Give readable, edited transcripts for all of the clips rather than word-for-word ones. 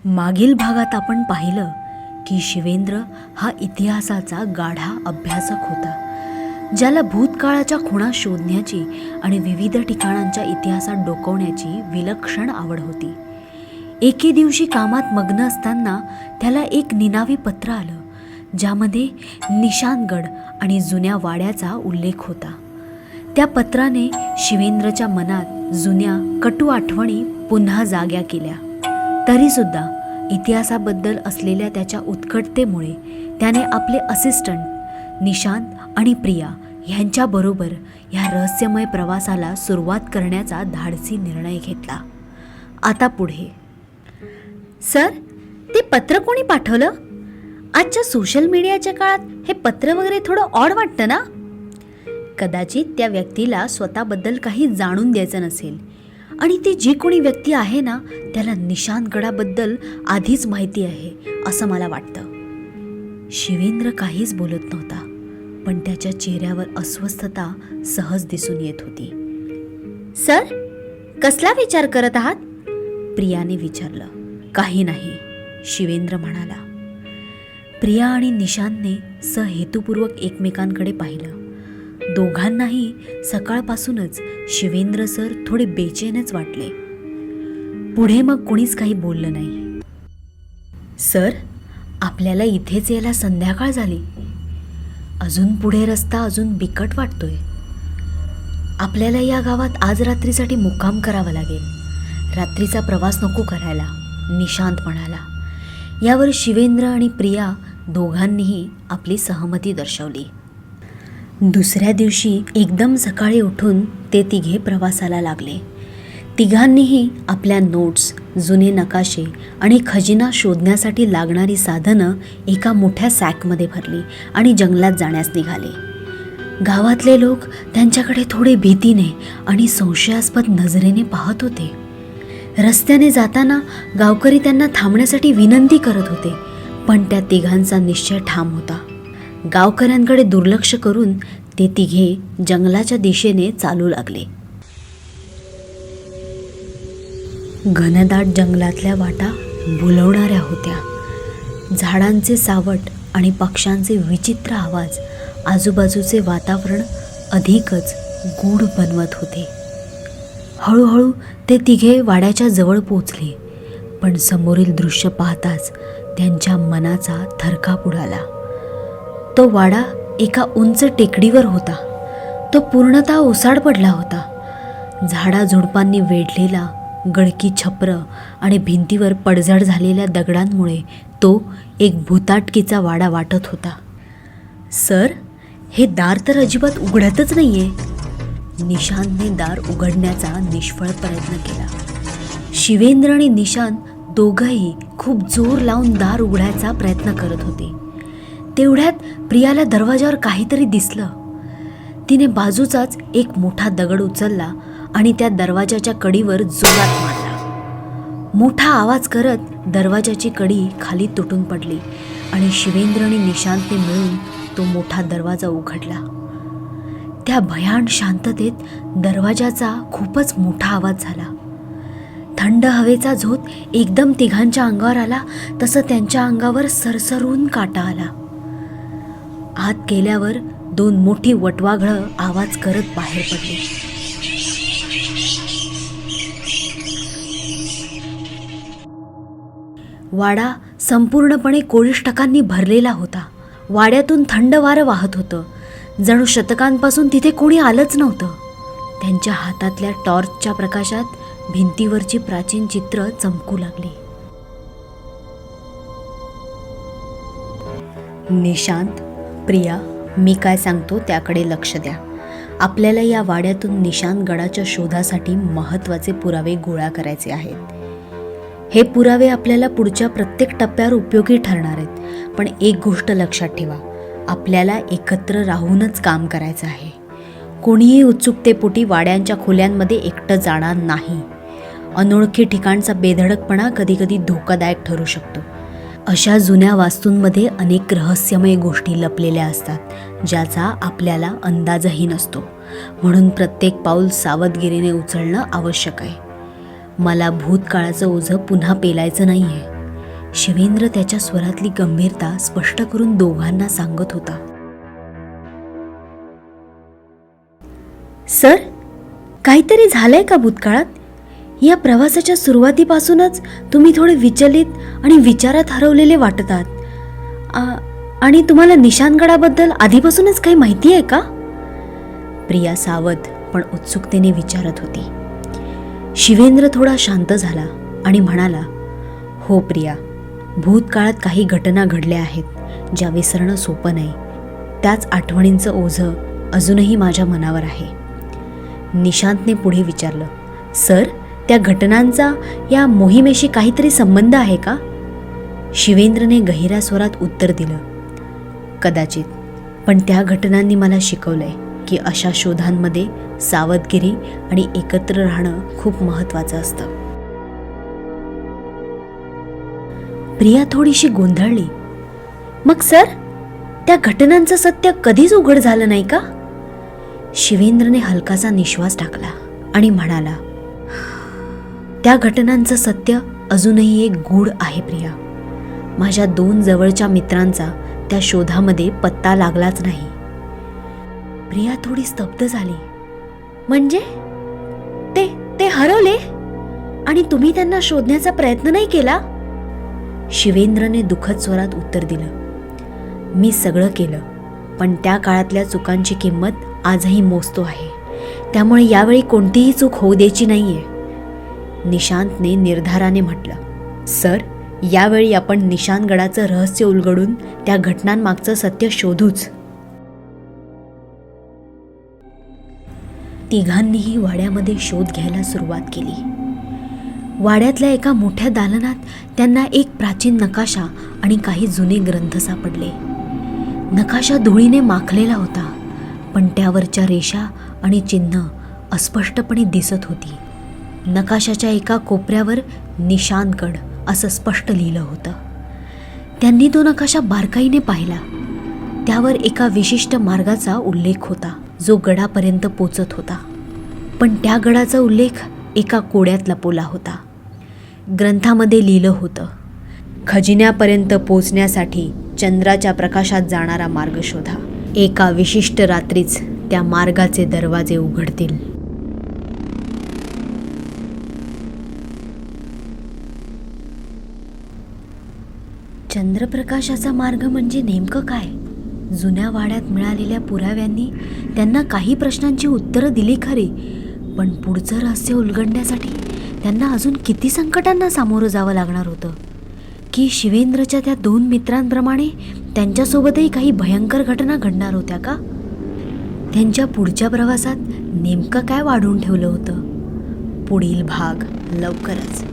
मागील भागात आपण पाहिलं की शिवेंद्र हा इतिहासाचा गाढा अभ्यासक होता, ज्याला भूतकाळाच्या खुणा शोधण्याची आणि विविध ठिकाणांच्या इतिहासात डोकवण्याची विलक्षण आवड होती. एके दिवशी कामात मग्न असताना त्याला एक निनावी पत्र आलं, ज्यामध्ये निशानगड आणि जुन्या वाड्याचा उल्लेख होता. त्या पत्राने शिवेंद्रच्या मनात जुन्या कटू आठवणी पुन्हा जाग्या केल्या. तरीसुद्धा इतिहासाबद्दल असलेल्या त्याच्या उत्कटतेमुळे त्याने आपले असिस्टंट निशांत आणि प्रिया यांच्याबरोबर ह्या रहस्यमय प्रवासाला सुरुवात करण्याचा धाडसी निर्णय घेतला. आता पुढे. सर, ते पत्र कोणी पाठवलं? आजच्या सोशल मीडियाच्या काळात हे पत्र वगैरे थोडं ऑड वाटतं ना? कदाचित त्या व्यक्तीला स्वतःबद्दल काही जाणून द्यायचं नसेल आणि ती जी कोणी व्यक्ती आहे ना, त्याला निशांतगडाबद्दल आधीच माहिती आहे असं मला वाटतं. शिवेंद्र काहीच बोलत नव्हता, पण त्याच्या चेहऱ्यावर अस्वस्थता सहज दिसून येत होती. सर, कसला विचार करत आहात? प्रियाने विचारलं. काही नाही, शिवेंद्र म्हणाला. प्रिया आणि निशांतने सहेतुपूर्वक एकमेकांकडे पाहिलं. दोघांनाही सकाळपासूनच शिवेंद्र सर थोडे बेचैनच वाटले. पुढे मग कोणीच काही बोललं नाही. सर, आपल्याला इथेच यायला संध्याकाळ झाली. अजून पुढे रस्ता अजून बिकट वाटतोय. आपल्याला या गावात आज रात्रीसाठी मुक्काम करावा लागेल. रात्रीचा प्रवास नको करायला, निशांत म्हणाला. यावर शिवेंद्र आणि प्रिया दोघांनीही आपली सहमती दर्शवली. दुसऱ्या दिवशी एकदम सकाळी उठून ते तिघे प्रवासाला लागले. तिघांनीही आपल्या नोट्स, जुने नकाशे आणि खजिना शोधण्यासाठी लागणारी साधनं एका मोठ्या सॅकमध्ये भरली आणि जंगलात जाण्यास निघाले. गावातले लोक त्यांच्याकडे थोडे भीतीने आणि संशयास्पद नजरेने पाहत होते. रस्त्याने जाताना गावकरी त्यांना थांबण्यासाठी विनंती करत होते, पण त्या तिघांचा निश्चय ठाम होता. गावकऱ्यांकडे दुर्लक्ष करून ते तिघे जंगलाच्या दिशेने चालू लागले. घनदाट जंगलातल्या वाटा भुलवणाऱ्या होत्या. झाडांचे सावट आणि पक्ष्यांचे विचित्र आवाज आजूबाजूचे वातावरण अधिकच गूढ बनवत होते. हळूहळू ते तिघे वाड्याच्या जवळ पोचले, पण समोरील दृश्य पाहताच त्यांच्या मनाचा थरकाप उडाला. तो वाडा एका उंच टेकडीवर होता. तो पूर्णतः ओसाड पडला होता. झाडाझुडपांनी वेढलेला गडकी छप्र आणि भिंतीवर पडझड झालेल्या दगडांमुळे तो एक भुताटकीचा वाडा वाटत होता. सर, हे दार तर अजिबात उघडतच नाहीये. निशांतने दार उघडण्याचा निष्फळ प्रयत्न केला. शिवेंद्र आणि निशांत दोघंही खूप जोर लावून दार उघडायचा प्रयत्न करत होते. तेवढ्यात प्रियाला दरवाजावर काहीतरी दिसलं. तिने बाजूचाच एक मोठा दगड उचलला आणि त्या दरवाजाच्या कडीवर जोरात मारला. मोठा आवाज करत दरवाजाची कडी खाली तुटून पडली आणि शिवेंद्र आणि निशांतने मिळून तो मोठा दरवाजा उघडला. त्या भयान शांततेत दरवाजाचा खूपच मोठा आवाज झाला. थंड हवेचा झोत एकदम तिघांच्या अंगावर आला, तसं त्यांच्या अंगावर सरसरून काटा आला. आत गेल्यावर दोन मोठी वटवाघळं आवाज करत बाहेर पडली. वाडा संपूर्णपणे कोळिष्टकांनी भरलेला होता. वाड्यातून थंड वारं वाहत होतं, जणू शतकांपासून तिथे कोणी आलंच नव्हतं. त्यांच्या हातातल्या टॉर्चच्या प्रकाशात भिंतीवरची प्राचीन चित्र चमकू लागली. निशांत, प्रिया, मी काय सांगतो त्याकडे लक्ष द्या. आपल्याला या वाड्यातून निशांतगडाच्या शोधासाठी महत्त्वाचे पुरावे गोळा करायचे आहेत. हे पुरावे आपल्याला पुढच्या प्रत्येक टप्प्यावर उपयोगी ठरणार आहेत. पण एक गोष्ट लक्षात ठेवा, आपल्याला एकत्र राहूनच काम करायचं आहे. कोणीही उत्सुकतेपोटी वाड्यांच्या खोल्यांमध्ये एकटं जाणार नाही. अनोळखी ठिकाणचा बेधडकपणा कधीकधी धोकादायक ठरू शकतो. अशा जुन्या वास्तूंमध्ये अनेक रहस्यमय गोष्टी लपलेल्या असतात, ज्याचा आपल्याला अंदाजही नसतो. म्हणून प्रत्येक पाऊल सावधगिरीने उचलणं आवश्यक आहे. मला भूतकाळाचं ओझं पुन्हा पेलायचं नाही आहे. शिवेंद्र त्याच्या स्वरातली गंभीरता स्पष्ट करून दोघांना सांगत होता. सर, काहीतरी झालंय का भूतकाळात? या प्रवासाच्या सुरुवातीपासूनच तुम्ही थोडे विचलित आणि विचारात हरवलेले वाटत आहात. आणि तुम्हाला निशाणगडाबद्दल आधीपासूनच काही माहिती आहे का? प्रिया सावध पण उत्सुकतेने विचारत होती. शिवेंद्र थोडा शांत झाला आणि म्हणाला, हो प्रिया, भूतकाळात काही घटना घडल्या आहेत ज्या विसरणं सोपं नाही. त्याच आठवणींचं ओझं अजूनही माझ्या मनावर आहे. निशांतने पुढे विचारलं, सर, त्या घटनांचा या मोहिमेशी काहीतरी संबंध आहे का? शिवेंद्रने गहिऱ्या स्वरात उत्तर दिलं, कदाचित, पण त्या घटनांनी मला शिकवलंय की अशा शोधांमध्ये सावधगिरी आणि एकत्र राहणं खूप महत्त्वाचं असतं. प्रिया थोडीशी गोंधळली. मग सर, त्या घटनांचं सत्य कधीच उघड झालं नाही का? शिवेंद्रने हलकासा निश्वास टाकला आणि म्हणाला, त्या घटनांचं सत्य अजूनही एक गूढ आहे प्रिया. माझ्या 2 जवळच्या मित्रांचा त्या शोधामध्ये पत्ता लागलाच नाही. प्रिया थोडी स्तब्ध झाली. म्हणजे ते हरवले आणि तुम्ही त्यांना शोधण्याचा प्रयत्न नाही केला? शिवेंद्रने दुःखद स्वरात उत्तर दिलं, मी सगळं केलं, पण त्या काळातल्या चुकांची किंमत आजही मोजतो आहे. त्यामुळे यावेळी कोणतीही चूक होऊ द्यायची नाहीये. निशांतने निर्धाराने म्हटलं, सर, यावेळी आपण निशाणगडाचं रहस्य उलगडून त्या घटनांमागचं सत्य शोधूच. तिघांनीही वाड्यामध्ये शोध घ्यायला सुरुवात केली. वाड्यातल्या एका मोठ्या दालनात त्यांना एक प्राचीन नकाशा आणि काही जुने ग्रंथ सापडले. नकाशा धुळीने माखलेला होता, पण त्यावरच्या रेषा आणि चिन्ह अस्पष्टपणे दिसत होती. नकाशाच्या एका कोपऱ्यावर निशाणगड असं स्पष्ट लिहिलं होतं. त्यांनी तो नकाशा बारकाईने पाहिला. त्यावर एका विशिष्ट मार्गाचा उल्लेख होता जो गडापर्यंत पोचत होता, पण त्या गडाचा उल्लेख एका कोड्यात लपवला होता. ग्रंथामध्ये लिहिलं होतं, खजिन्यापर्यंत पोचण्यासाठी चंद्राच्या प्रकाशात जाणारा मार्ग शोधा. एका विशिष्ट रात्रीच त्या मार्गाचे दरवाजे उघडतील. चंद्रप्रकाशाचा मार्ग म्हणजे नेमकं काय? जुन्या वाड्यात मिळालेल्या पुराव्यांनी त्यांना काही प्रश्नांची उत्तरं दिली खरी, पण पुढचं रहस्य उलगडण्यासाठी त्यांना अजून किती संकटांना सामोरं जावं लागणार होतं? की शिवेंद्रच्या त्या 2 मित्रांप्रमाणे त्यांच्यासोबतही काही भयंकर घटना घडणार होत्या का? त्यांच्या पुढच्या प्रवासात नेमकं काय वाढवून ठेवलं होतं? पुढील भाग लवकरच.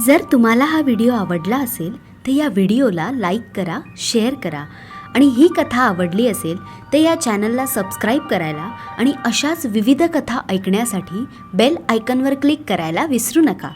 जर तुम्हाला हा व्हिडिओ आवडला असेल तर या व्हिडिओला लाईक करा, शेअर करा आणि ही कथा आवडली असेल तर या चॅनलला सबस्क्राईब करायला आणि अशाच विविध कथा ऐकण्यासाठी बेल आयकॉनवर क्लिक करायला विसरू नका.